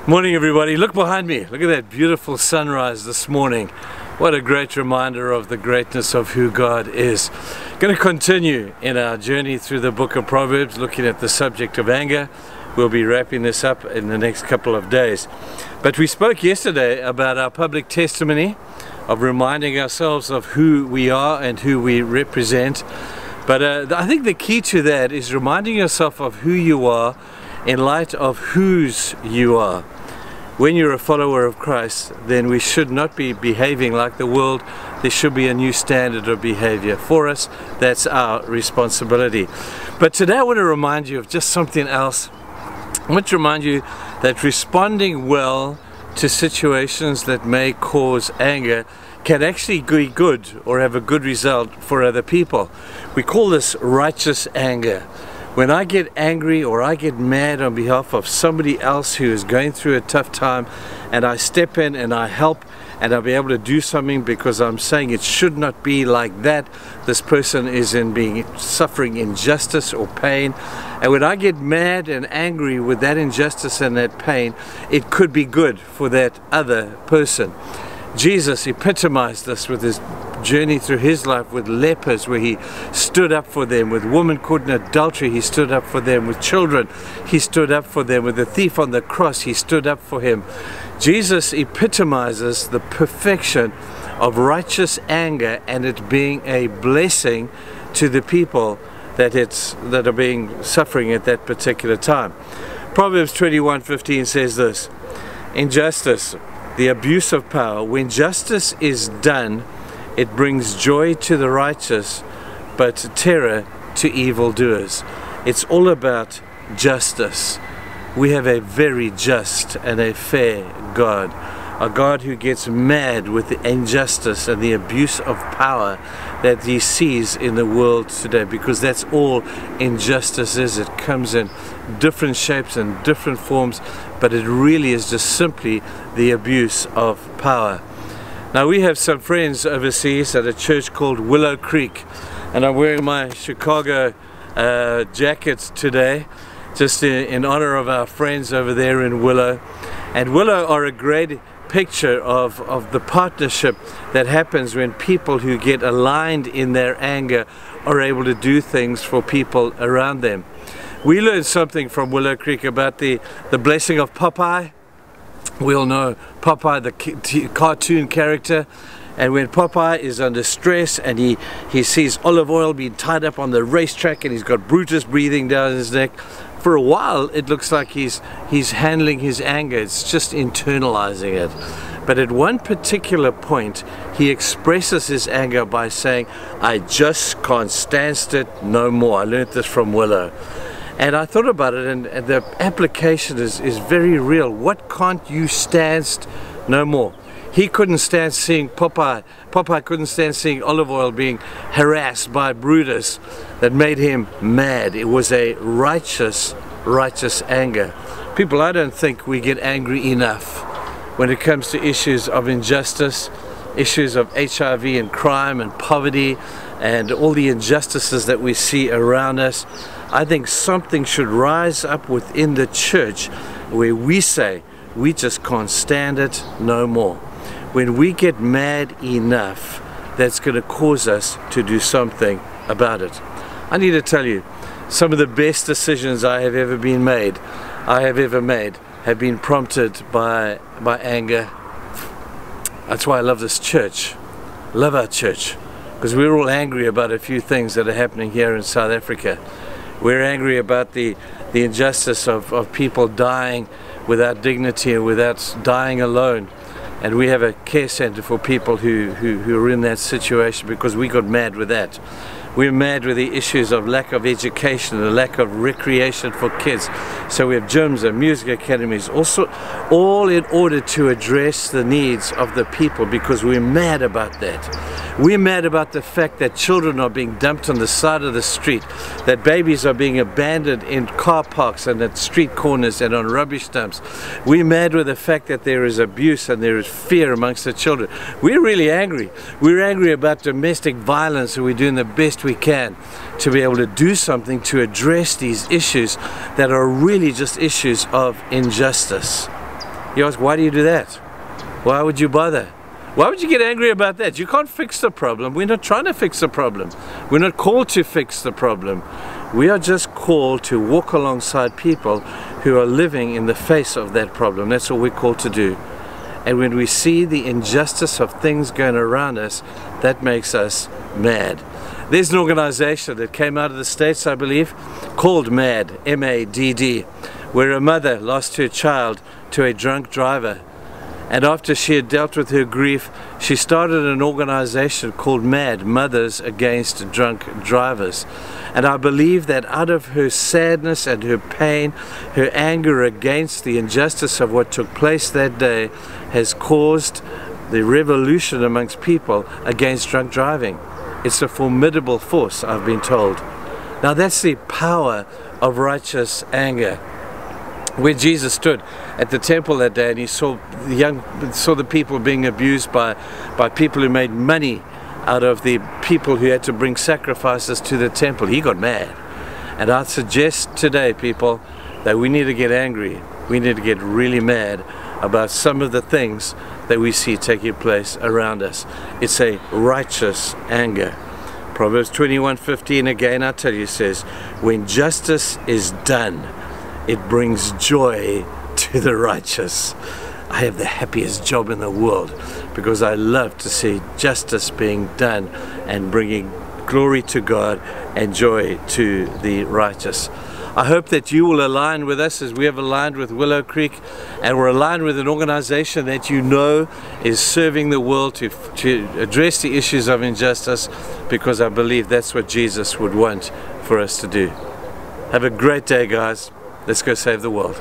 Morning everybody, look behind me, look at that beautiful sunrise this morning. What a great reminder of the greatness of who God is. Going to continue in our journey through the book of Proverbs, looking at the subject of anger. We'll be wrapping this up in the next couple of days. But we spoke yesterday about our public testimony, of reminding ourselves of who we are and who we represent. But I think the key to that is reminding yourself of who you are in light of whose you are. When you're a follower of Christ, then we should not be behaving like the world. There should be a new standard of behavior. For us, that's our responsibility. But today I want to remind you of just something else. I want to remind you that responding well to situations that may cause anger can actually be good or have a good result for other people. We call this righteous anger. When I get angry or I get mad on behalf of somebody else who is going through a tough time, and I step in and I help and I'll be able to do something because I'm saying it should not be like that. This person is suffering injustice or pain. And when I get mad and angry with that injustice and that pain, it could be good for that other person. Jesus epitomized this with his journey through his life with lepers, where he stood up for them. With women caught in adultery, he stood up for them. With children, he stood up for them. With the thief on the cross, he stood up for him. Jesus epitomizes the perfection of righteous anger and it being a blessing to the people that are suffering at that particular time. Proverbs 21:15 says this: injustice, the abuse of power, when justice is done, it brings joy to the righteous, but terror to evildoers. It's all about justice. We have a very just and a fair God. A God who gets mad with the injustice and the abuse of power that he sees in the world today, because that's all injustice is. It comes in different shapes and different forms, but it really is just simply the abuse of power. Now, we have some friends overseas at a church called Willow Creek, and I'm wearing my Chicago jacket today, just in honor of our friends over there in Willow. And Willow are a great picture of the partnership that happens when people who get aligned in their anger are able to do things for people around them. We learned something from Willow Creek about the blessing of Popeye. We all know Popeye, the cartoon character, and when Popeye is under stress and he sees olive oil being tied up on the racetrack and he's got Brutus breathing down his neck, for a while it looks like he's handling his anger, it's just internalizing it. But at one particular point he expresses his anger by saying, "I just can't stand it no more." I learned this from Willow. And I thought about it, and the application is very real. What can't you stand no more? He couldn't stand seeing Popeye. Popeye couldn't stand seeing olive oil being harassed by Brutus. That made him mad. It was a righteous anger. People, I don't think we get angry enough when it comes to issues of injustice, issues of HIV and crime and poverty and all the injustices that we see around us. I think something should rise up within the church where we say, we just can't stand it no more. When we get mad enough, that's going to cause us to do something about it. I need to tell you, some of the best decisions I have ever made have been prompted by anger. That's why I love this church. I love our church, because we're all angry about a few things that are happening here in South Africa. We're angry about the injustice of people dying without dignity and without dying alone. And we have a care center for people who are in that situation, because we got mad with that. We're mad with the issues of lack of education, the lack of recreation for kids. So we have gyms and music academies, also all in order to address the needs of the people, because we're mad about that. We're mad about the fact that children are being dumped on the side of the street, that babies are being abandoned in car parks and at street corners and on rubbish dumps. We're mad with the fact that there is abuse and there is fear amongst the children. We're really angry. We're angry about domestic violence, and we're doing the best we can to be able to do something to address these issues that are really just issues of injustice. You ask, why do you do that? Why would you bother? Why would you get angry about that? You can't fix the problem. We're not trying to fix the problem. We're not called to fix the problem. We are just called to walk alongside people who are living in the face of that problem. That's what we're called to do. And when we see the injustice of things going around us, that makes us mad. There's an organization that came out of the States, I believe, called MADD, M-A-D-D, where a mother lost her child to a drunk driver. And after she had dealt with her grief, she started an organization called MADD, Mothers Against Drunk Drivers. And I believe that out of her sadness and her pain, her anger against the injustice of what took place that day has caused the revolution amongst people against drunk driving. It's a formidable force, I've been told. Now that's the power of righteous anger. Where Jesus stood at the temple that day and he saw the people being abused by people who made money out of the people who had to bring sacrifices to the temple, he got mad. And I suggest today, people, that we need to get angry. We need to get really mad about some of the things that we see taking place around us. It's a righteous anger. Proverbs 21:15 again, I tell you, says, when justice is done, it brings joy to the righteous. I have the happiest job in the world because I love to see justice being done and bringing glory to God and joy to the righteous. I hope that you will align with us as we have aligned with Willow Creek, and we're aligned with an organization that you know is serving the world to address the issues of injustice, because I believe that's what Jesus would want for us to do. Have a great day, guys. Let's go save the world.